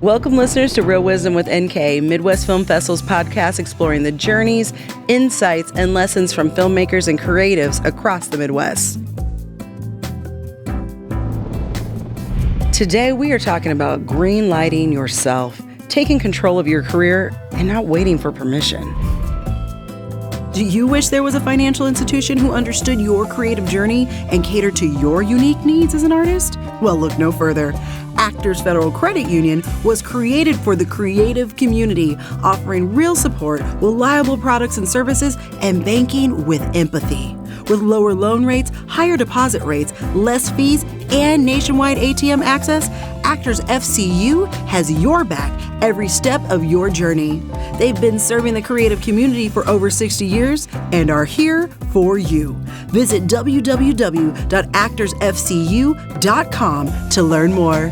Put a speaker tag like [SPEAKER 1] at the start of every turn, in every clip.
[SPEAKER 1] Welcome, listeners, to Real Wisdom with NK, Midwest Film Festival's podcast exploring the journeys, insights, and lessons from filmmakers and creatives across the Midwest. Today, we are talking about green lighting yourself, taking control of your career, and not waiting for permission. Do you wish there was a financial institution who understood your creative journey and catered to your unique needs as an artist? Well, look no further. Actors Federal Credit Union was created for the creative community, offering real support, reliable products and services, and banking with empathy. With lower loan rates, higher deposit rates, less fees, and nationwide ATM access, Actors FCU has your back every step of your journey. They've been serving the creative community for over 60 years and are here for you. Visit www.actorsfcu.com to learn more.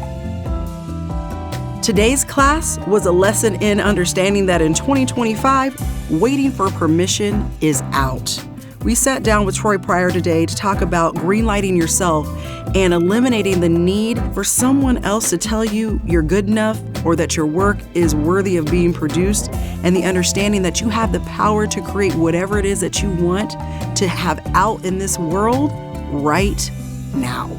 [SPEAKER 1] Today's class was a lesson in understanding that in 2025, waiting for permission is out. We sat down with Pryor today to talk about greenlighting yourself and eliminating the need for someone else to tell you you're good enough or that your work is worthy of being produced, and the understanding that you have the power to create whatever it is that you want to have out in this world right now.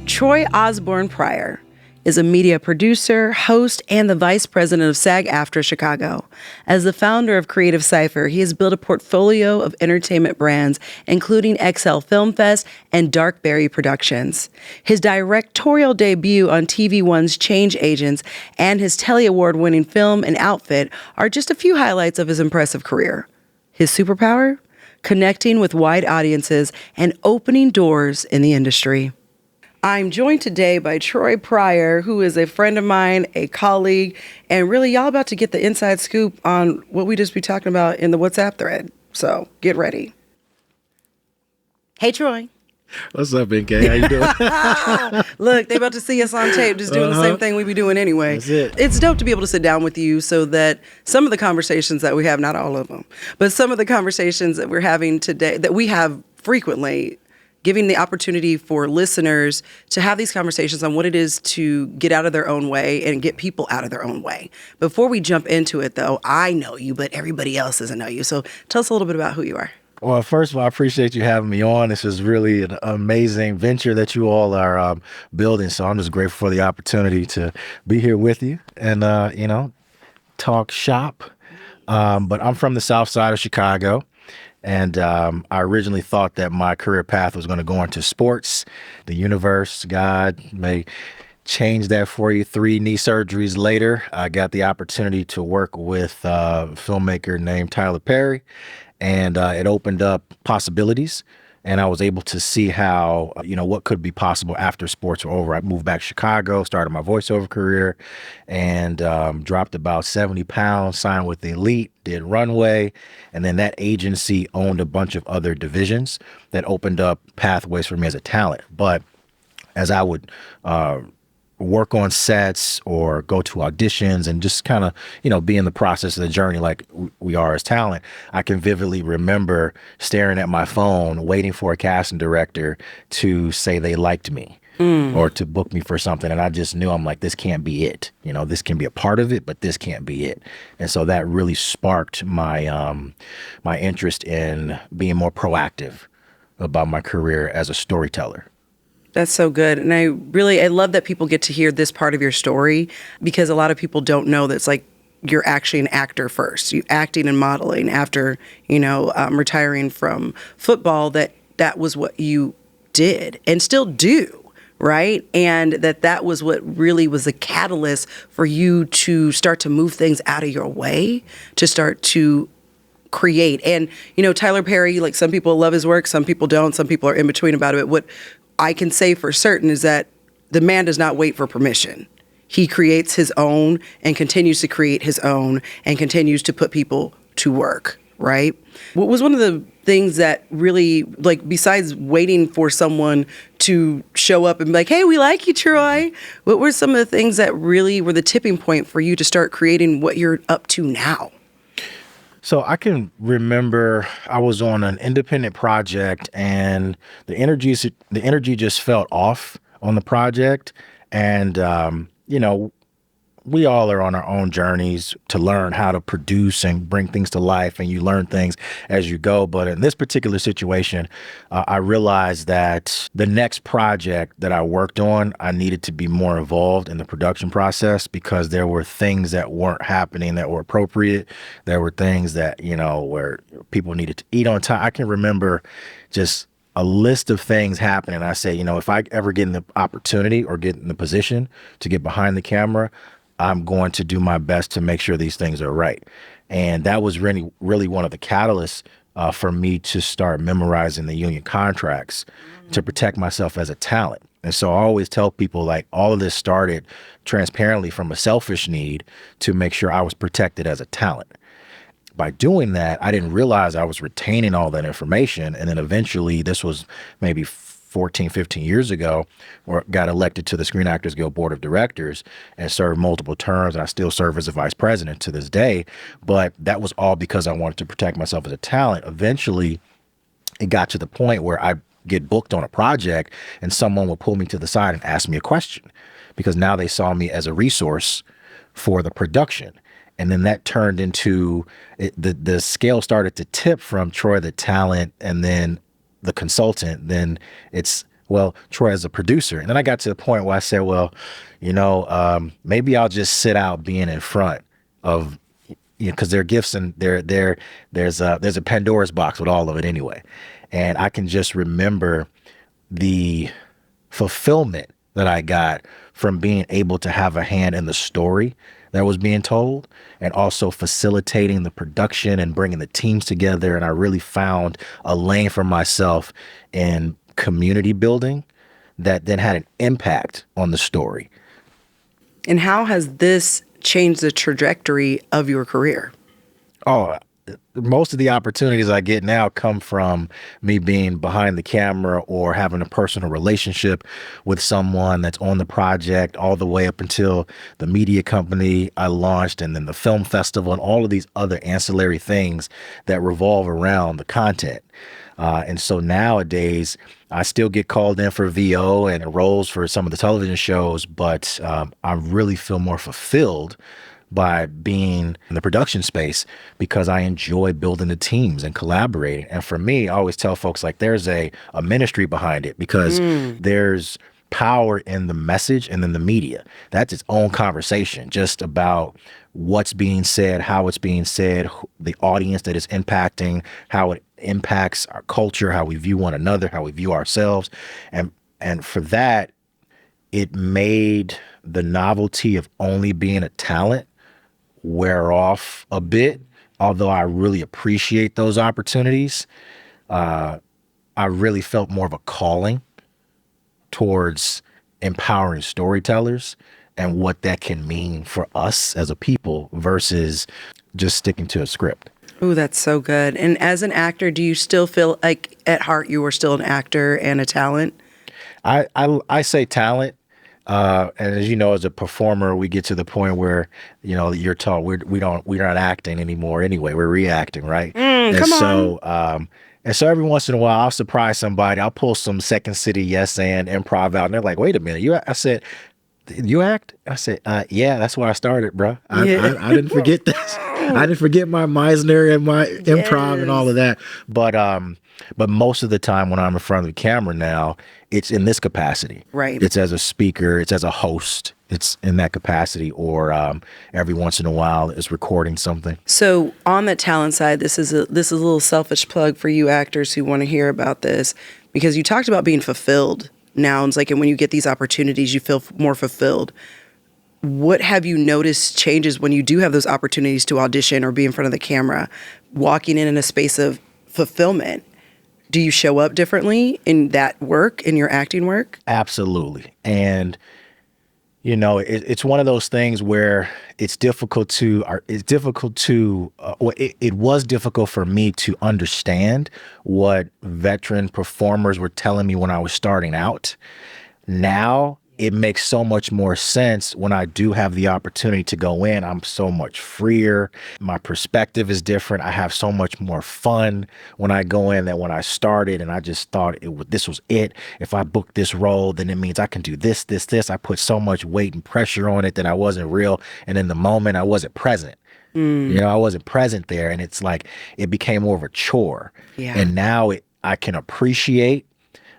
[SPEAKER 1] Troy Osborne Pryor is a media producer, host, and the vice president of SAG-AFTRA Chicago. As the founder of Creative Cypher, he has built a portfolio of entertainment brands, including XL Film Fest and Darkberry Productions. His directorial debut on TV One's Change Agents and his Telly Award-winning film and outfit are just a few highlights of his impressive career. His superpower? Connecting with wide audiences and opening doors in the industry. I'm joined today by Troy Pryor, who is a friend of mine, a colleague, and really y'all about to get the inside scoop on what we just be talking about in the WhatsApp thread. So get ready. Hey, Troy.
[SPEAKER 2] What's up, NK? How you doing?
[SPEAKER 1] Look, they about to see us on tape, just doing the same thing we be doing anyway.
[SPEAKER 2] That's it.
[SPEAKER 1] It's dope to be able to sit down with you so that some of the conversations that we have, not all of them, but some of the conversations that we're having today, that we have frequently, giving the opportunity for listeners to have these conversations on what it is to get out of their own way and get people out of their own way. Before we jump into it, though, I know you, but everybody else doesn't know you. So tell us a little bit about who you are.
[SPEAKER 2] Well, first of all, I appreciate you having me on. This is really an amazing venture that you all are building. So I'm just grateful for the opportunity to be here with you and, talk shop. But I'm from the South Side of Chicago. And I originally thought that my career path was going to go into sports. The universe, God may change that for you. 3 knee surgeries later, I got the opportunity to work with a filmmaker named Tyler Perry, and it opened up possibilities. And I was able to see how, what could be possible after sports were over. I moved back to Chicago, started my voiceover career, and dropped about 70 pounds, signed with the Elite, did Runway. And then that agency owned a bunch of other divisions that opened up pathways for me as a talent. But as I would work on sets or go to auditions and just kind of, be in the process of the journey like we are as talent, I can vividly remember staring at my phone, waiting for a casting director to say they liked me or to book me for something. And I just knew, I'm like, this can't be it. This can be a part of it, but this can't be it. And so that really sparked my my interest in being more proactive about my career as a storyteller.
[SPEAKER 1] That's so good. And I love that people get to hear this part of your story, because a lot of people don't know that it's like you're actually an actor first. You acting and modeling after, retiring from football, that was what you did and still do, right? And that was what really was the catalyst for you to start to move things out of your way, to start to create. And, Tyler Perry, like, some people love his work, some people don't, some people are in between about it. What I can say for certain is that the man does not wait for permission. He creates his own and continues to create his own and continues to put people to work, right? What was one of the things that really, like, besides waiting for someone to show up and be like, hey, we like you, Troy, what were some of the things that really were the tipping point for you to start creating what you're up to now?
[SPEAKER 2] So I can remember I was on an independent project and the energy just felt off on the project. And, we all are on our own journeys to learn how to produce and bring things to life, and you learn things as you go. But in this particular situation, I realized that the next project that I worked on, I needed to be more involved in the production process because there were things that weren't happening that were appropriate. There were things that, where people needed to eat on time. I can remember just a list of things happening. I say, if I ever get in the opportunity or get in the position to get behind the camera, I'm going to do my best to make sure these things are right. And that was really, really one of the catalysts for me to start memorizing the union contracts to protect myself as a talent. And so I always tell people, like, all of this started transparently from a selfish need to make sure I was protected as a talent. By doing that, I didn't realize I was retaining all that information. And then eventually, this was maybe 14, 15 years ago, or got elected to the Screen Actors Guild Board of Directors and served multiple terms. And I still serve as a vice president to this day. But that was all because I wanted to protect myself as a talent. Eventually, it got to the point where I get booked on a project and someone will pull me to the side and ask me a question because now they saw me as a resource for the production. And then that turned into the scale started to tip from Troy, the talent, and then the consultant. Then it's, well, Troy as a producer. And then I got to the point where I said, well, maybe I'll just sit out being in front of, because there are gifts and there's a Pandora's box with all of it anyway. And I can just remember the fulfillment that I got from being able to have a hand in the story that was being told, and also facilitating the production and bringing the teams together. And I really found a lane for myself in community building that then had an impact on the story.
[SPEAKER 1] And how has this changed the trajectory of your career?
[SPEAKER 2] Oh, most of the opportunities I get now come from me being behind the camera or having a personal relationship with someone that's on the project, all the way up until the media company I launched, and then the film festival, and all of these other ancillary things that revolve around the content. And so nowadays, I still get called in for VO and roles for some of the television shows, but I really feel more fulfilled by being in the production space because I enjoy building the teams and collaborating. And for me, I always tell folks, like, there's a ministry behind it because there's power in the message and then the media. That's its own conversation, just about what's being said, how it's being said, the audience that it's impacting, how it impacts our culture, how we view one another, how we view ourselves. And for that, it made the novelty of only being a talent wear off a bit. Although I really appreciate those opportunities, I really felt more of a calling towards empowering storytellers and what that can mean for us as a people versus just sticking to a script.
[SPEAKER 1] Oh, that's so good. And as an actor, do you still feel like at heart you are still an actor and a talent?
[SPEAKER 2] I say talent. And as you know, as a performer, we get to the point where, you're taught we're not acting anymore anyway. We're reacting, right? And so every once in a while, I'll surprise somebody. I'll pull some Second City Yes and improv out, and they're like, "Wait a minute, I said, you act?" I said, "Yeah, that's where I started, bro. I didn't forget this. I didn't forget my Meisner and my improv and all of that." But most of the time when I'm in front of the camera now, it's in this capacity. Right. It's as a speaker, it's as a host, it's in that capacity, or every once in a while it's recording something.
[SPEAKER 1] So on the talent side, this is a little selfish plug for you actors who want to hear about this, because you talked about being fulfilled. Now it's like, and when you get these opportunities, you feel more fulfilled. What have you noticed changes when you do have those opportunities to audition or be in front of the camera, walking in a space of fulfillment? Do you show up differently in that work, in your acting work?
[SPEAKER 2] Absolutely. And, it's one of those things where it was difficult for me to understand what veteran performers were telling me when I was starting out. Now it makes so much more sense when I do have the opportunity to go in. I'm so much freer. My perspective is different. I have so much more fun when I go in than when I started. And I just thought this was it. If I book this role, then it means I can do this, this, this. I put so much weight and pressure on it that I wasn't real. And in the moment, I wasn't present. I wasn't present there. And it's like, it became more of a chore.
[SPEAKER 1] Yeah.
[SPEAKER 2] And now I can appreciate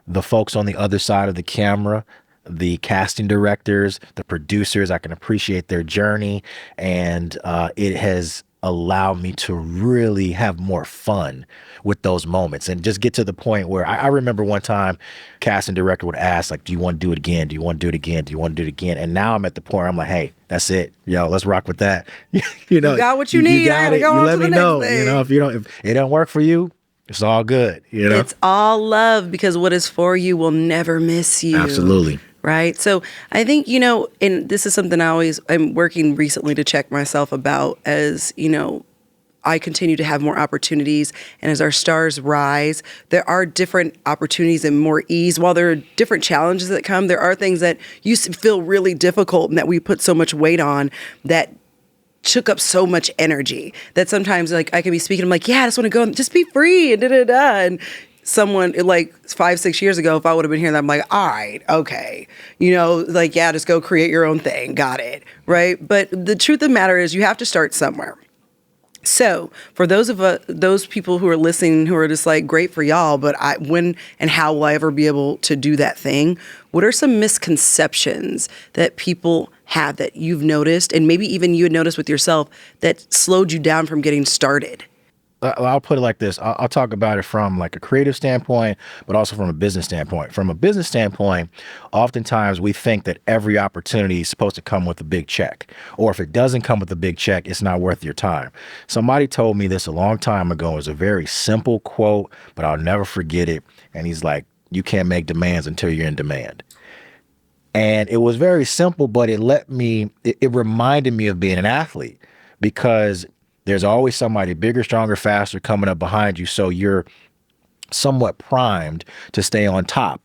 [SPEAKER 2] the folks on the other side of the camera, the casting directors, the producers. I can appreciate their journey, and it has allowed me to really have more fun with those moments and just get to the point where I remember one time casting director would ask, like, do you want to do it again? Do you want to do it again? Do you want to do it again? And now I'm at the point where I'm like, hey, that's it. Yo, let's rock with that. You
[SPEAKER 1] got what you need.
[SPEAKER 2] You got it.
[SPEAKER 1] Go
[SPEAKER 2] you
[SPEAKER 1] on
[SPEAKER 2] let
[SPEAKER 1] to
[SPEAKER 2] me
[SPEAKER 1] the
[SPEAKER 2] know.
[SPEAKER 1] next thing.
[SPEAKER 2] If it don't work for you, it's all good.
[SPEAKER 1] It's all love, because what is for you will never miss you.
[SPEAKER 2] Absolutely.
[SPEAKER 1] Right. So I think, and this is something I'm working recently to check myself about as, I continue to have more opportunities. And as our stars rise, there are different opportunities and more ease. While there are different challenges that come, there are things that used to feel really difficult and that we put so much weight on that took up so much energy that sometimes, like, I can be speaking, I'm like, yeah, I just want to go and just be free and da-da-da. And someone like 5-6 years ago, if I would have been here, I'm like, all right, okay. Yeah, just go create your own thing. Got it. Right. But the truth of the matter is you have to start somewhere. So for those people who are listening, who are just like, great for y'all, but when and how will I ever be able to do that thing? What are some misconceptions that people have that you've noticed, and maybe even you had noticed with yourself, that slowed you down from getting started?
[SPEAKER 2] I'll put it like this. I'll talk about it from like a creative standpoint, but also from a business standpoint. From a business standpoint, oftentimes we think that every opportunity is supposed to come with a big check. Or if it doesn't come with a big check, it's not worth your time. Somebody told me this a long time ago. It was a very simple quote, but I'll never forget it. And he's like, you can't make demands until you're in demand. And it was very simple, but it reminded me of being an athlete, because there's always somebody bigger, stronger, faster coming up behind you. So you're somewhat primed to stay on top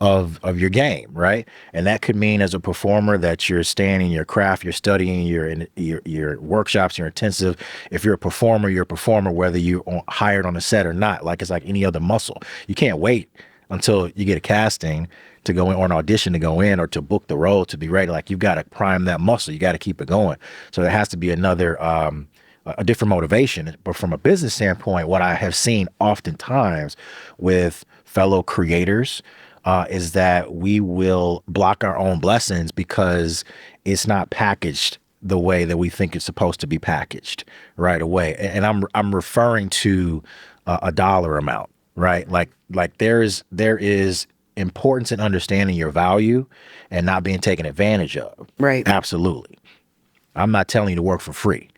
[SPEAKER 2] of your game, right? And that could mean as a performer that you're staying in your craft, you're studying your workshops, your intensive. If you're a performer, you're a performer, whether you're hired on a set or not. Like, it's like any other muscle. You can't wait until you get a casting to go in, or an audition to go in, or to book the role to be ready. Like, you've got to prime that muscle. You got to keep it going. So there has to be a different motivation. But from a business standpoint, what I have seen oftentimes with fellow creators is that we will block our own blessings because it's not packaged the way that we think it's supposed to be packaged right away. And I'm referring to a dollar amount, right? Like there is importance in understanding your value and not being taken advantage of.
[SPEAKER 1] Right.
[SPEAKER 2] Absolutely. I'm not telling you to work for free.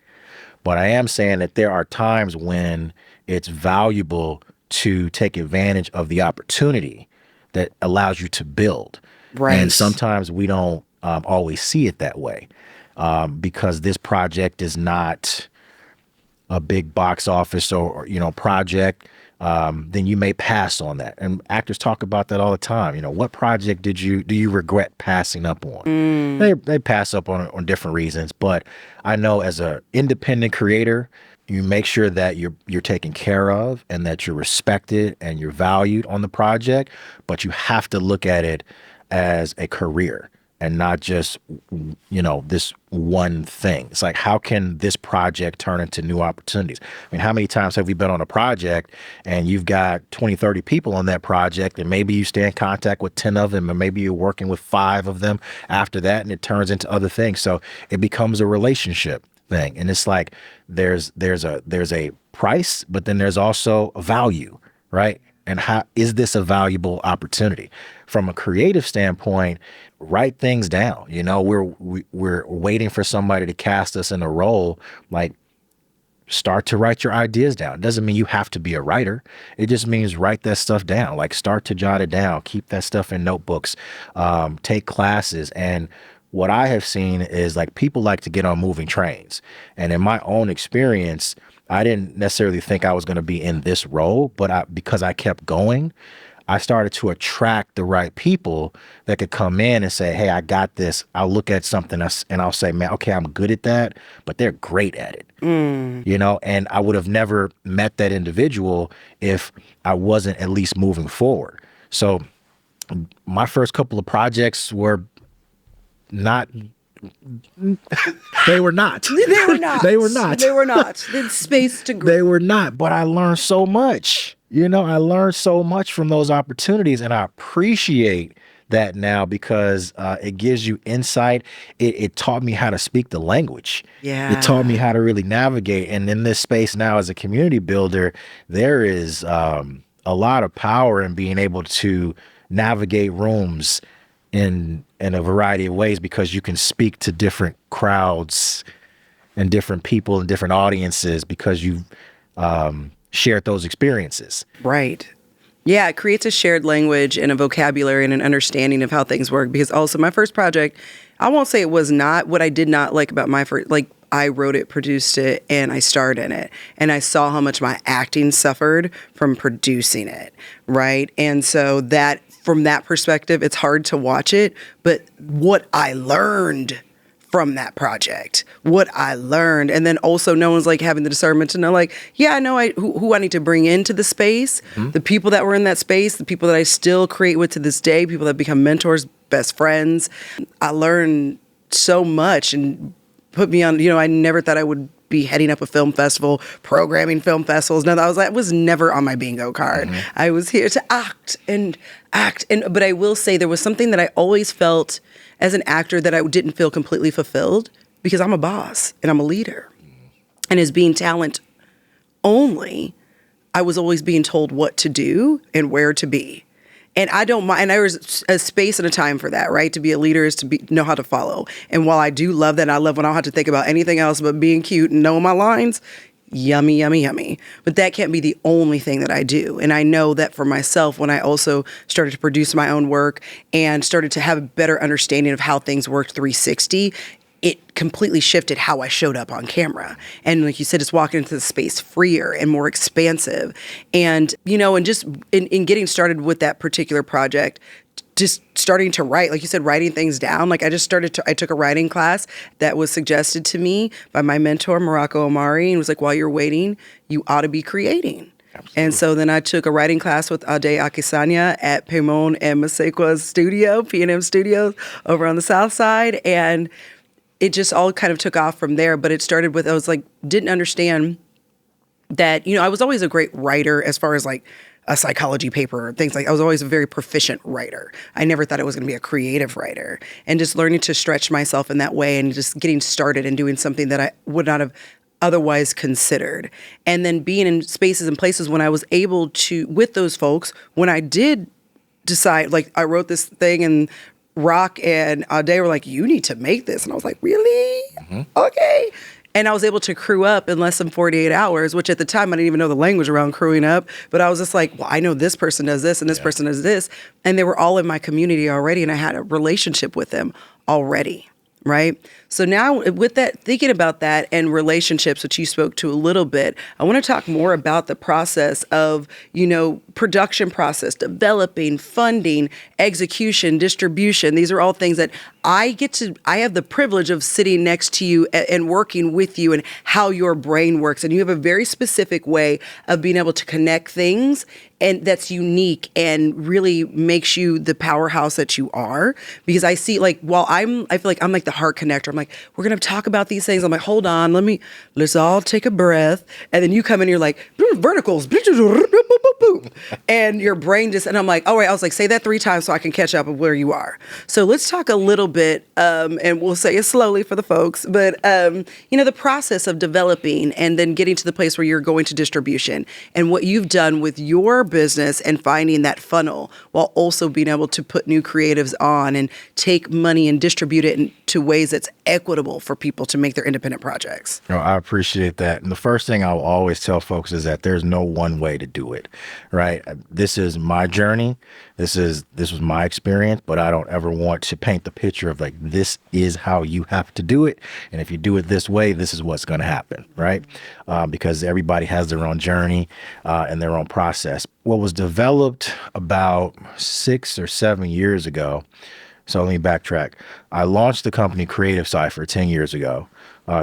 [SPEAKER 2] But I am saying that there are times when it's valuable to take advantage of the opportunity that allows you to build.
[SPEAKER 1] Right.
[SPEAKER 2] And sometimes we don't always see it that way because this project is not a big box office or project. Then you may pass on that. And actors talk about that all the time. What project do you regret passing up on? They pass up on different reasons. But I know as an independent creator, you make sure that you're taken care of and that you're respected and you're valued on the project. But you have to look at it as a career and not just, this one thing. It's like, how can this project turn into new opportunities? I mean, how many times have we been on a project and you've got 20, 30 people on that project, and maybe you stay in contact with 10 of them, and maybe you're working with 5 of them after that, and it turns into other things. So it becomes a relationship thing. And it's like, there's a price, but then there's also a value, right? And how is this a valuable opportunity? From a creative standpoint, write things down. We're waiting for somebody to cast us in a role. Like, start to write your ideas down. It doesn't mean you have to be a writer. It just means write that stuff down. Like, start to jot it down. Keep that stuff in notebooks. Take classes. And what I have seen is, like, people like to get on moving trains. And in my own experience, I didn't necessarily think I was going to be in this role, but because I kept going, I started to attract the right people that could come in and say, hey, I got this. I'll look at something and I'll say, man, okay, I'm good at that, but they're great at it. You know, and I would have never met that individual if I wasn't at least moving forward. So my first couple of projects were not. They were not.
[SPEAKER 1] They were not.
[SPEAKER 2] They were not.
[SPEAKER 1] They were not. They had space to grow.
[SPEAKER 2] They were not. But I learned so much. You know, I learned so much from those opportunities, and I appreciate that now because it gives you insight. It taught me how to speak the language.
[SPEAKER 1] Yeah.
[SPEAKER 2] It taught me how to really navigate. And in this space now as a community builder, there is a lot of power in being able to navigate rooms in a variety of ways because you can speak to different crowds and different people and different audiences because you've shared those experiences.
[SPEAKER 1] Right. Yeah, it creates a shared language and a vocabulary and an understanding of how things work. Because also my first project, I won't say it was not what I did not like about my first, like I wrote it, produced it, and I starred in it. And I saw how much my acting suffered from producing it, right? And so that, from that perspective, it's hard to watch it. But what I learned from that project, what I learned, and then also no one's like having the discernment to know, like, yeah, I know who I need to bring into the space, the people that were in that space, the people that I still create with to this day, people that become mentors, best friends. I learned so much and put me on, you know, I never thought I would be heading up a film festival, programming film festivals. No, I was never on my bingo card. I was here to act. But I will say there was something that I always felt as an actor that I didn't feel completely fulfilled because I'm a boss and I'm a leader. And as being talent only, I was always being told what to do and where to be. And I don't mind, and there was a space and a time for that, right? To be a leader is to know how to follow. And while I do love that, and I love when I don't have to think about anything else but being cute and knowing my lines, yummy, yummy, yummy. But that can't be the only thing that I do. And I know that for myself, when I also started to produce my own work and started to have a better understanding of how things worked 360, it completely shifted how I showed up on camera. And like you said, just walking into the space freer and more expansive. And, you know, and just in getting started with that particular project, just starting to write, like you said, writing things down. Like I took a writing class that was suggested to me by my mentor, Morocco Omari, and was like, while you're waiting, you ought to be creating. Absolutely. And so then I took a writing class with Ade Akisanya at Pemon and Masekwa's studio, P&M Studios over on the South Side. And it just all kind of took off from there. But it started with, I was like, didn't understand that, you know, I was always a great writer as far as like a psychology paper or things like, I was always a very proficient writer. I never thought I was going to be a creative writer. And just learning to stretch myself in that way and just getting started and doing something that I would not have otherwise considered. And then being in spaces and places when I was able to, with those folks, when I did decide, like I wrote this thing and Rock and Ade were like, you need to make this. And I was like, really? Okay. And I was able to crew up in less than 48 hours, which at the time I didn't even know the language around crewing up. But I was just like, well, I know this person does this and this person does this. And they were all in my community already. And I had a relationship with them already. Right. So now with that, thinking about that and relationships, which you spoke to a little bit, I want to talk more about the process of, you know, production process, developing, funding, execution, distribution. These are all things that I have the privilege of sitting next to you and working with you and how your brain works. And you have a very specific way of being able to connect things, and that's unique and really makes you the powerhouse that you are. Because I see, like, I feel like I'm like the heart connector. I'm like, we're going to talk about these things. I'm like, hold on, let's all take a breath. And then you come in, you're like, verticals, and your brain just, and I'm like, all right, I was like, say that 3 times so I can catch up with where you are. So let's talk a little bit, and we'll say it slowly for the folks, but, you know, the process of developing and then getting to the place where you're going to distribution and what you've done with your business and finding that funnel while also being able to put new creatives on and take money and distribute it into ways that's equitable for people to make their independent projects.
[SPEAKER 2] I appreciate that. And the first thing I'll always tell folks is that there's no one way to do it. right? This is my journey. This was my experience, but I don't ever want to paint the picture of like, this is how you have to do it. And if you do it this way, this is what's going to happen, right? Because everybody has their own journey and their own process. What was developed about 6 or 7 years ago. So let me backtrack. I launched the company Creative Cypher 10 years ago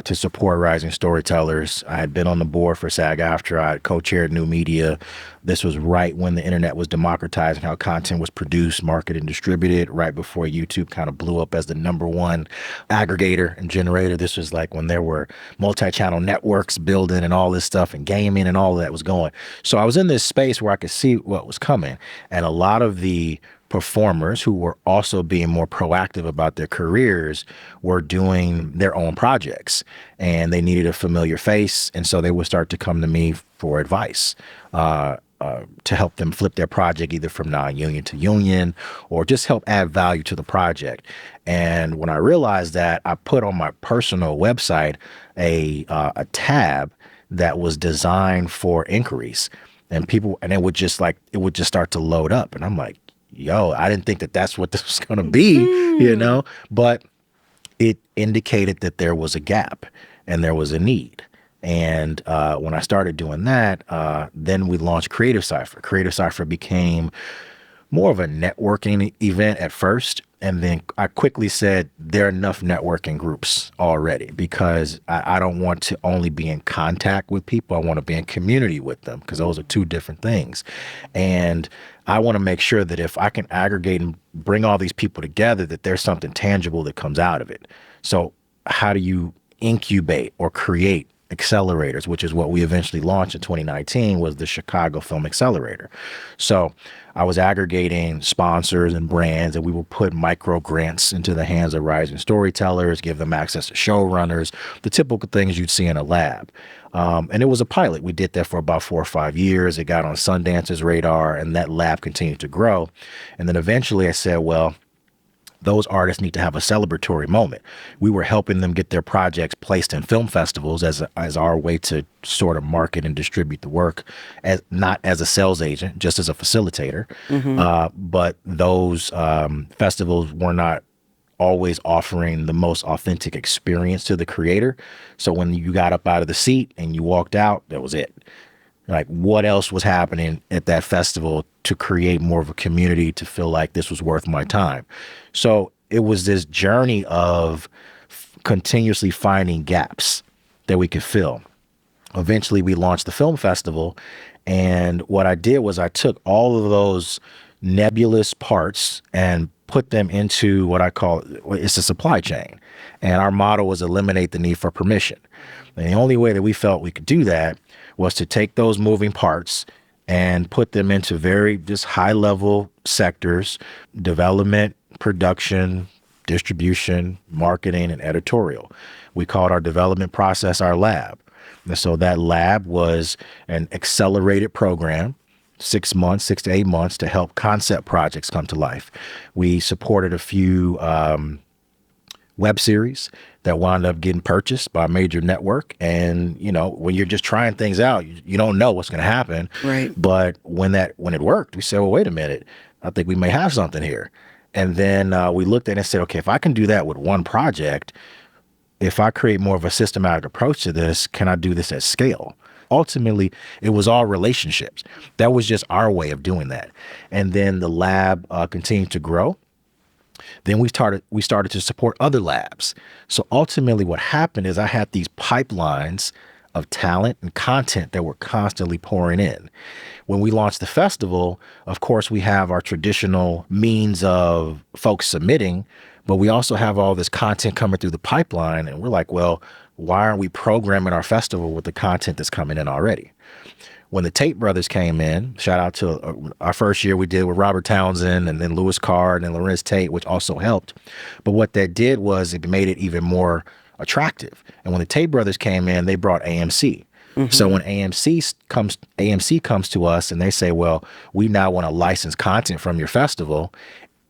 [SPEAKER 2] to support rising storytellers. I had been on the board for SAG-AFTRA. I had co-chaired New Media. This was right when the internet was democratizing how content was produced, marketed, and distributed, right before YouTube kind of blew up as the #1 aggregator and generator. This was like when there were multi-channel networks building and all this stuff and gaming and all of that was going. So I was in this space where I could see what was coming. And a lot of the performers who were also being more proactive about their careers were doing their own projects, and they needed a familiar face. And so they would start to come to me for advice to help them flip their project either from non-union to union, or just help add value to the project. And when I realized that, I put on my personal website a tab that was designed for inquiries, and it would just start to load up. And I'm like, yo, I didn't think that that's what this was going to be, but it indicated that there was a gap and there was a need. And when I started doing that, then we launched Creative Cypher. Creative Cypher became more of a networking event at first. And then I quickly said, there are enough networking groups already, because I don't want to only be in contact with people. I want to be in community with them, because those are two different things. And I want to make sure that if I can aggregate and bring all these people together, that there's something tangible that comes out of it. So how do you incubate or create accelerators, which is what we eventually launched in 2019, was the Chicago Film Accelerator. So I was aggregating sponsors and brands, and we would put micro grants into the hands of rising storytellers, give them access to showrunners, the typical things you'd see in a lab. And it was a pilot. We did that for about 4 or 5 years. It got on Sundance's radar, and that lab continued to grow. And then eventually I said, well, those artists need to have a celebratory moment. We were helping them get their projects placed in film festivals as our way to sort of market and distribute the work, as not as a sales agent, just as a facilitator. But those festivals were not always offering the most authentic experience to the creator. So when you got up out of the seat and you walked out, that was it. Like, what else was happening at that festival to create more of a community, to feel like this was worth my time? So it was this journey of continuously finding gaps that we could fill. Eventually, we launched the film festival. And what I did was I took all of those nebulous parts and put them into what I call, it's a supply chain. And our motto was eliminate the need for permission. And the only way that we felt we could do that was to take those moving parts and put them into very just high level sectors: development, production, distribution, marketing, and editorial. We called our development process our lab. And so that lab was an accelerated program, 6 months, 6 to 8 months, to help concept projects come to life. We supported a few web series that wound up getting purchased by a major network. And, when you're just trying things out, you don't know what's going to happen.
[SPEAKER 1] Right.
[SPEAKER 2] But when it worked, we said, well, wait a minute, I think we may have something here. And then we looked at it and said, okay, if I can do that with one project, if I create more of a systematic approach to this, can I do this at scale? Ultimately, it was all relationships. That was just our way of doing that. And then the lab continued to grow. Then we started to support other labs. So ultimately what happened is I had these pipelines of talent and content that were constantly pouring in. When we launched the festival, of course, we have our traditional means of folks submitting, but we also have all this content coming through the pipeline. And we're like, well, why aren't we programming our festival with the content that's coming in already? When the Tate brothers came in, shout out to our first year we did with Robert Townsend and then Louis Carr and then Lorenz Tate, which also helped. But what that did was it made it even more attractive. And when the Tate brothers came in, they brought AMC. So when AMC comes to us and they say, well, we now want to license content from your festival,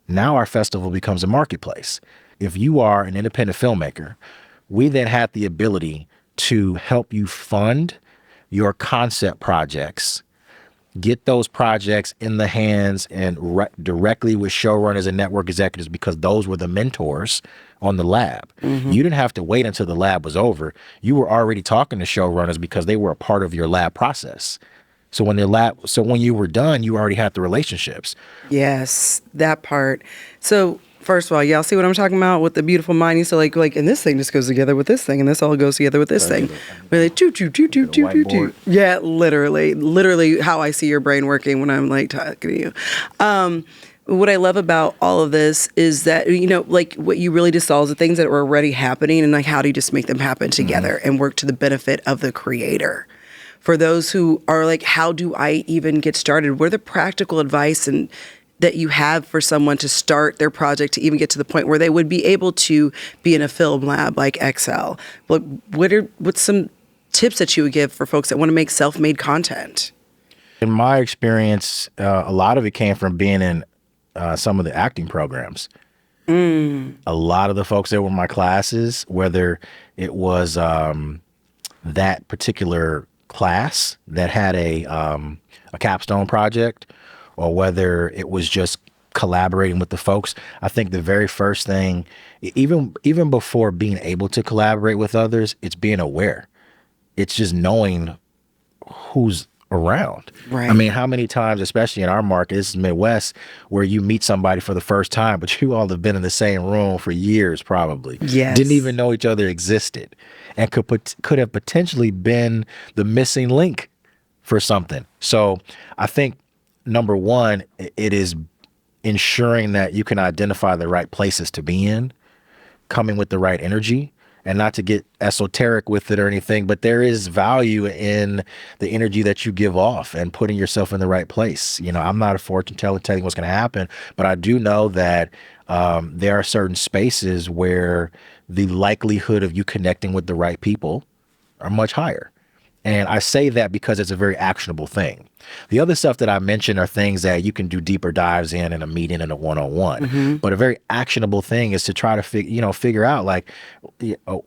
[SPEAKER 2] now our festival becomes a marketplace. If you are an independent filmmaker, we then had the ability to help you fund your concept projects get those projects in the hands and directly with showrunners and network executives, because those were the mentors on the lab. You didn't have to wait until the lab was over. You were already talking to showrunners because they were a part of your lab process. So when you were done, you already had the relationships.
[SPEAKER 1] Yes, that part. So first of all, y'all see what I'm talking about with the beautiful mind? You so like, and this thing just goes together with this thing, and this all goes together with this thing. Where they choo. Yeah, literally how I see your brain working when I'm like talking to you. What I love about all of this is that, like what you really just saw is the things that were already happening, and like how do you just make them happen together and work to the benefit of the creator. For those who are like, how do I even get started? What are the practical advice and that you have for someone to start their project to even get to the point where they would be able to be in a film lab like XL? What's some tips that you would give for folks that want to make self-made content?
[SPEAKER 2] In my experience, a lot of it came from being in some of the acting programs. A lot of the folks that were in my classes, whether it was that particular class that had a capstone project, or whether it was just collaborating with the folks. I think the very first thing, even before being able to collaborate with others, it's being aware. It's just knowing who's around.
[SPEAKER 1] Right.
[SPEAKER 2] I mean, how many times, especially in our market, this is Midwest, where you meet somebody for the first time, but you all have been in the same room for years, probably.
[SPEAKER 1] Yes.
[SPEAKER 2] Didn't even know each other existed, and could have potentially been the missing link for something. So I think, number one, it is ensuring that you can identify the right places to be in, coming with the right energy, and not to get esoteric with it or anything, but there is value in the energy that you give off and putting yourself in the right place. I'm not a fortune teller telling what's going to happen, but I do know that there are certain spaces where the likelihood of you connecting with the right people are much higher. And I say that because it's a very actionable thing. The other stuff that I mentioned are things that you can do deeper dives in a meeting and a one-on-one. But a very actionable thing is to try to figure out, like,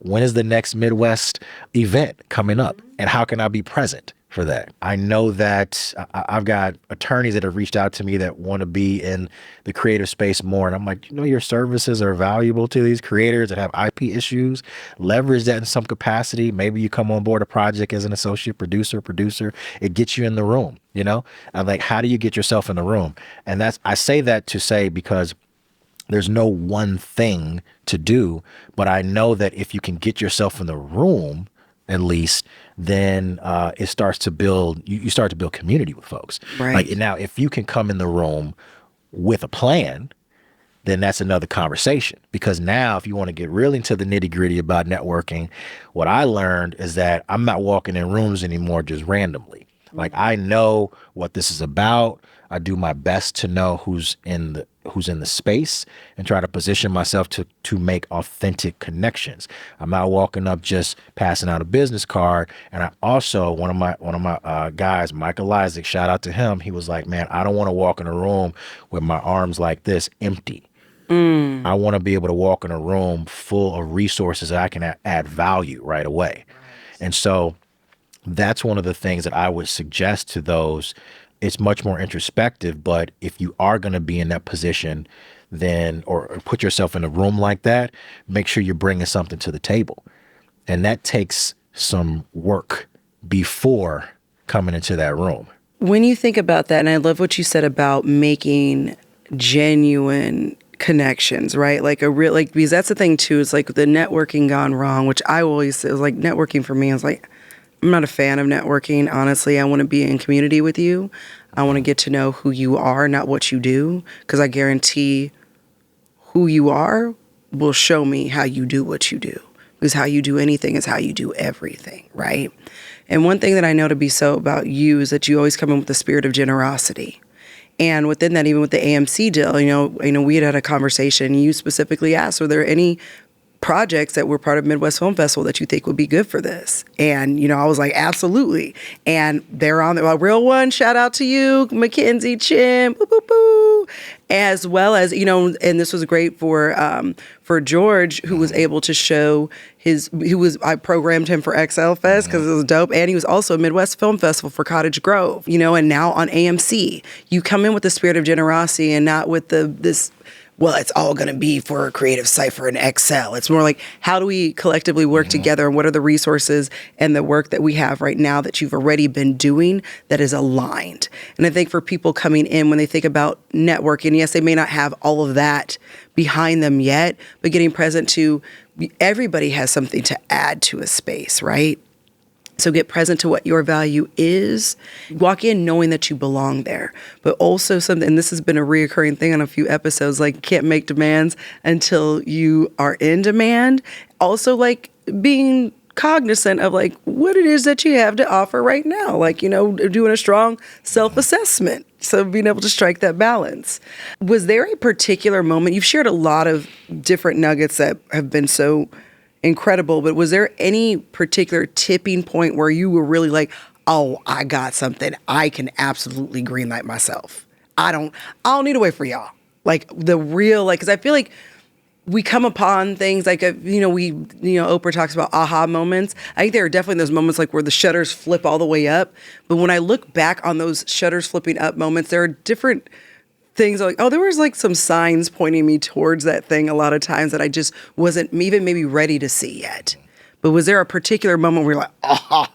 [SPEAKER 2] when is the next Midwest event coming up, and how can I be present for that? I know that I've got attorneys that have reached out to me that want to be in the creative space more. And I'm like, your services are valuable to these creators that have IP issues. Leverage that in some capacity. Maybe you come on board a project as an associate producer. It gets you in the room, I'm like, how do you get yourself in the room? And I say that to say, because there's no one thing to do, but I know that if you can get yourself in the room, at least, then it starts to build, you start to build community with folks.
[SPEAKER 1] Right.
[SPEAKER 2] Like, now, if you can come in the room with a plan, then that's another conversation. Because now, if you want to get really into the nitty gritty about networking, what I learned is that I'm not walking in rooms anymore just randomly. Like, I know what this is about. I do my best to know who's in the space and try to position myself to make authentic connections. I'm not walking up just passing out a business card. And I also, one of my guys, Michael Isaac, shout out to him. He was like, man, I don't want to walk in a room with my arms like this empty. I want to be able to walk in a room full of resources that I can add value right away. And so that's one of the things that I would suggest to those. It's much more introspective, but if you are going to be in that position, then, or put yourself in a room like that, make sure you're bringing something to the table. And that takes some work before coming into that room.
[SPEAKER 1] When you think about that, and I love what you said about making genuine connections, right? Because that's the thing too, is like the networking gone wrong, which I always say is like networking for me. I was like, I'm not a fan of networking. Honestly, I want to be in community with you. I want to get to know who you are, not what you do, because I guarantee who you are will show me how you do what you do. Because how you do anything is how you do everything, right? And one thing that I know to be so about you is that you always come in with the spirit of generosity. And within that, even with the AMC deal, we had a conversation. You specifically asked, were there any projects that were part of Midwest Film Festival that you think would be good for this? And, I was like, absolutely. And they're on the real one. Shout out to you, Mackenzie Chin, boo, boo, boo. As well as, and this was great for George, who was able to show I programmed him for XL Fest because it was dope. And he was also a Midwest Film Festival for Cottage Grove, and now on AMC. You come in with the spirit of generosity and not with this, well, it's all going to be for a creative cipher and XL. It's more like, how do we collectively work together, and what are the resources and the work that we have right now that you've already been doing that is aligned? And I think for people coming in, when they think about networking, yes, they may not have all of that behind them yet, but getting present to everybody has something to add to a space, right? So get present to what your value is. Walk in knowing that you belong there. But also something, and this has been a reoccurring thing on a few episodes, like can't make demands until you are in demand. Also like being cognizant of like what it is that you have to offer right now. Like, doing a strong self-assessment. So being able to strike that balance. Was there a particular moment? You've shared a lot of different nuggets that have been so incredible, but was there any particular tipping point where you were really like, oh, I got something. I can absolutely greenlight myself. I don't need to wait for y'all. Like the real, because I feel like we come upon things like, Oprah talks about aha moments. I think there are definitely those moments like where the shutters flip all the way up. But when I look back on those shutters flipping up moments, there are different things like, there was like some signs pointing me towards that thing a lot of times that I just wasn't even maybe ready to see yet. But was there a particular moment where you're like,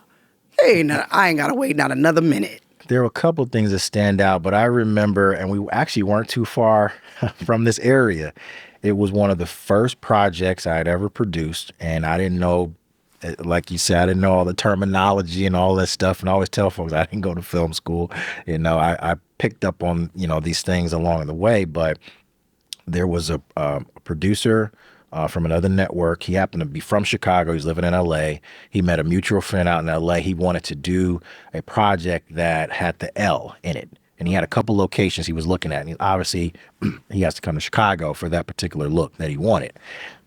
[SPEAKER 1] hey, I ain't got to wait not another minute?
[SPEAKER 2] There were a couple of things that stand out, but I remember, and we actually weren't too far from this area. It was one of the first projects I had ever produced, and I didn't know, like you said, I didn't know all the terminology and all that stuff, and I always tell folks I didn't go to film school. I picked up on, these things along the way, but there was a producer from another network. He happened to be from Chicago. He's living in L.A. He met a mutual friend out in L.A. He wanted to do a project that had the L in it. And he had a couple locations he was looking at. And obviously, he has to come to Chicago for that particular look that he wanted.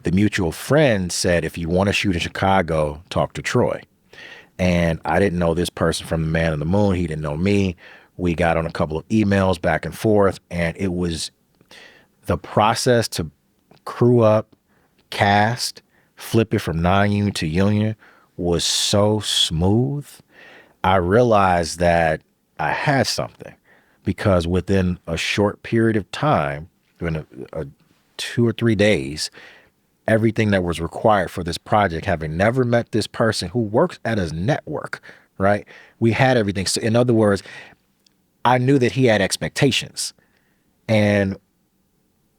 [SPEAKER 2] The mutual friend said, if you want to shoot in Chicago, talk to Troy. And I didn't know this person from the Man in the Moon. He didn't know me. We got on a couple of emails back and forth. And it was the process to crew up, cast, flip it from non-union to union was so smooth. I realized that I had something. Because within a short period of time, within a 2 or 3 days, everything that was required for this project, having never met this person who works at a network, right? We had everything. So in other words, I knew that he had expectations, and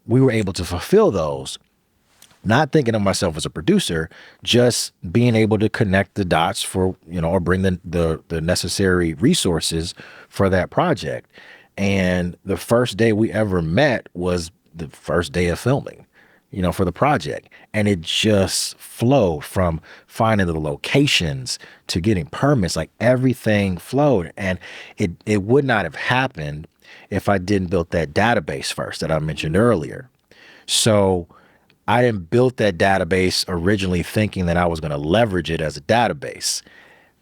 [SPEAKER 2] we were able to fulfill those. Not thinking of myself as a producer, just being able to connect the dots for, or bring the necessary resources for that project. And the first day we ever met was the first day of filming, for the project. And it just flowed from finding the locations to getting permits, like everything flowed. And it would not have happened if I didn't build that database first that I mentioned earlier. So I didn't build that database originally thinking that I was going to leverage it as a database.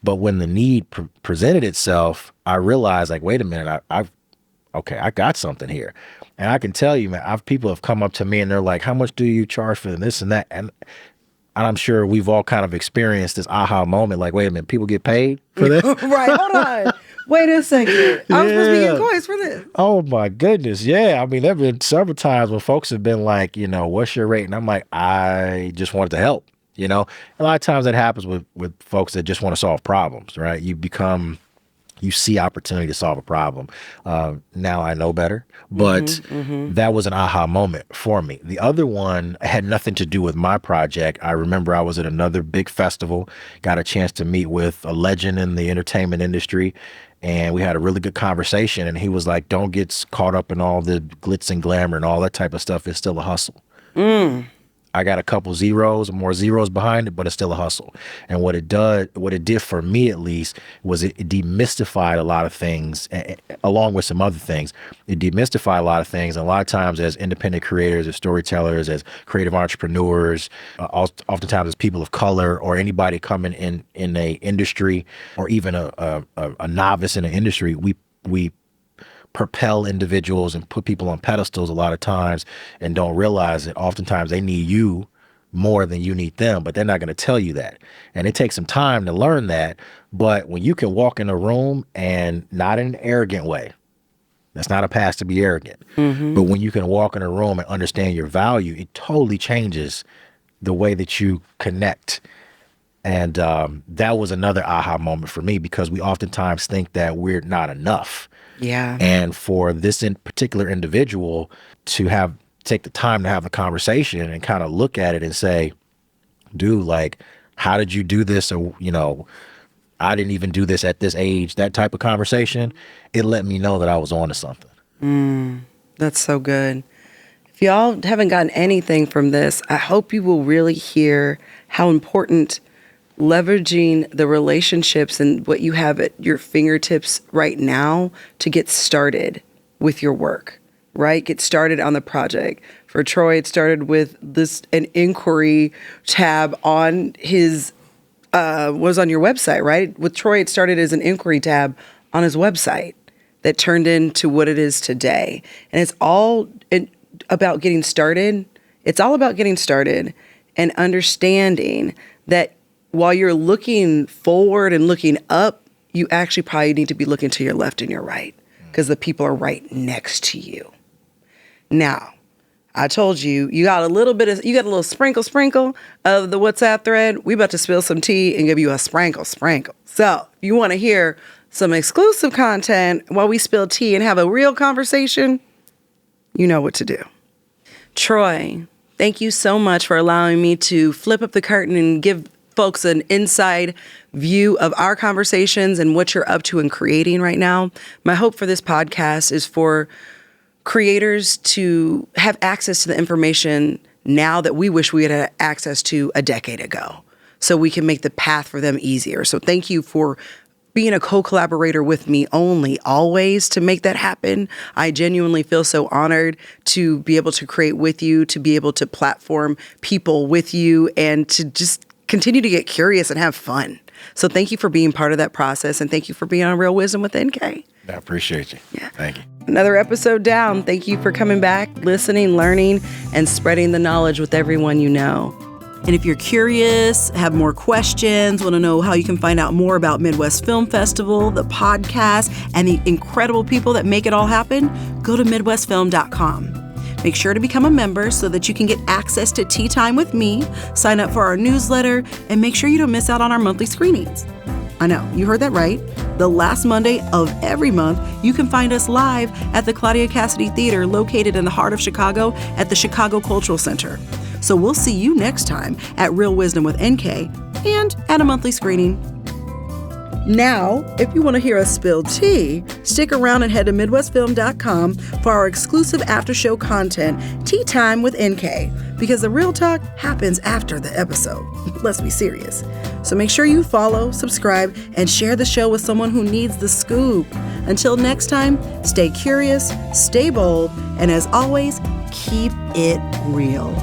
[SPEAKER 2] But when the need presented itself, I realized, like, wait a minute, I got something here. And I can tell you, man, people have come up to me and they're like, how much do you charge for this and that? And I'm sure we've all kind of experienced this aha moment, like, wait a minute, people get paid for this?
[SPEAKER 1] Right, hold on. Wait a second. I'm supposed to be getting coins for this.
[SPEAKER 2] Oh, my goodness. Yeah. I mean, there have been several times when folks have been like, what's your rate? And I'm like, I just wanted to help. A lot of times that happens with folks that just want to solve problems, right? You see opportunity to solve a problem. Now I know better, but that was an aha moment for me. The other one had nothing to do with my project. I remember I was at another big festival, got a chance to meet with a legend in the entertainment industry, and we had a really good conversation. And he was like, don't get caught up in all the glitz and glamour and all that type of stuff. It's still a hustle. I got a couple more zeros behind it, but it's still a hustle. And what it did for me at least, was it demystified a lot of things, along with some other things. It demystified a lot of things. And a lot of times as independent creators, as storytellers, as creative entrepreneurs, oftentimes as people of color or anybody coming in a industry, or even a novice in an industry, we propel individuals and put people on pedestals a lot of times, and don't realize that oftentimes they need you more than you need them, but they're not going to tell you that. And it takes some time to learn that. But when you can walk in a room, and not in an arrogant way, that's not a pass to be arrogant, but when you can walk in a room and understand your value, it totally changes the way that you connect. And that was another aha moment for me, because we oftentimes think that we're not enough.
[SPEAKER 1] Yeah.
[SPEAKER 2] And for this in particular individual to take the time to have the conversation and kind of look at it and say, dude, like, how did you do this? Or, I didn't even do this at this age, that type of conversation, it let me know that I was onto something.
[SPEAKER 1] That's so good. If y'all haven't gotten anything from this, I hope you will really hear how important leveraging the relationships and what you have at your fingertips right now to get started with your work, right? Get started on the project. For Troy, it started with an inquiry tab on his, was on your website, right? With Troy, it started as an inquiry tab on his website that turned into what it is today. And it's all about getting started. It's all about getting started and understanding that while you're looking forward and looking up, you actually probably need to be looking to your left and your right, because the people are right next to you. Now, I told you, you got a little sprinkle of the WhatsApp thread. We about to spill some tea and give you a sprinkle. So if you want to hear some exclusive content while we spill tea and have a real conversation, you know what to do. Troy, thank you so much for allowing me to flip up the curtain and give folks an inside view of our conversations and what you're up to and creating right now. My hope for this podcast is for creators to have access to the information now that we wish we had access to a decade ago, so we can make the path for them easier. So thank you for being a co-collaborator with me always to make that happen. I genuinely feel so honored to be able to create with you, to be able to platform people with you, and to just continue to get curious and have fun. So thank you for being part of that process, and thank you for being on Real Wisdom with NK.
[SPEAKER 2] I appreciate you.
[SPEAKER 1] Yeah.
[SPEAKER 2] Thank you.
[SPEAKER 1] Another episode down. Thank you for coming back, listening, learning, and spreading the knowledge with everyone you know. And if you're curious, have more questions, want to know how you can find out more about Midwest Film Festival, the podcast, and the incredible people that make it all happen, go to MidwestFilm.com. Make sure to become a member so that you can get access to Tea Time with me, sign up for our newsletter, and make sure you don't miss out on our monthly screenings. I know, you heard that right. The last Monday of every month, you can find us live at the Claudia Cassidy Theater, located in the heart of Chicago at the Chicago Cultural Center. So we'll see you next time at Real Wisdom with NK and at a monthly screening. Now, if you want to hear us spill tea, stick around and head to MidwestFilm.com for our exclusive after-show content, Tea Time with NK, because the real talk happens after the episode. Let's be serious. So make sure you follow, subscribe, and share the show with someone who needs the scoop. Until next time, stay curious, stay bold, and as always, keep it real.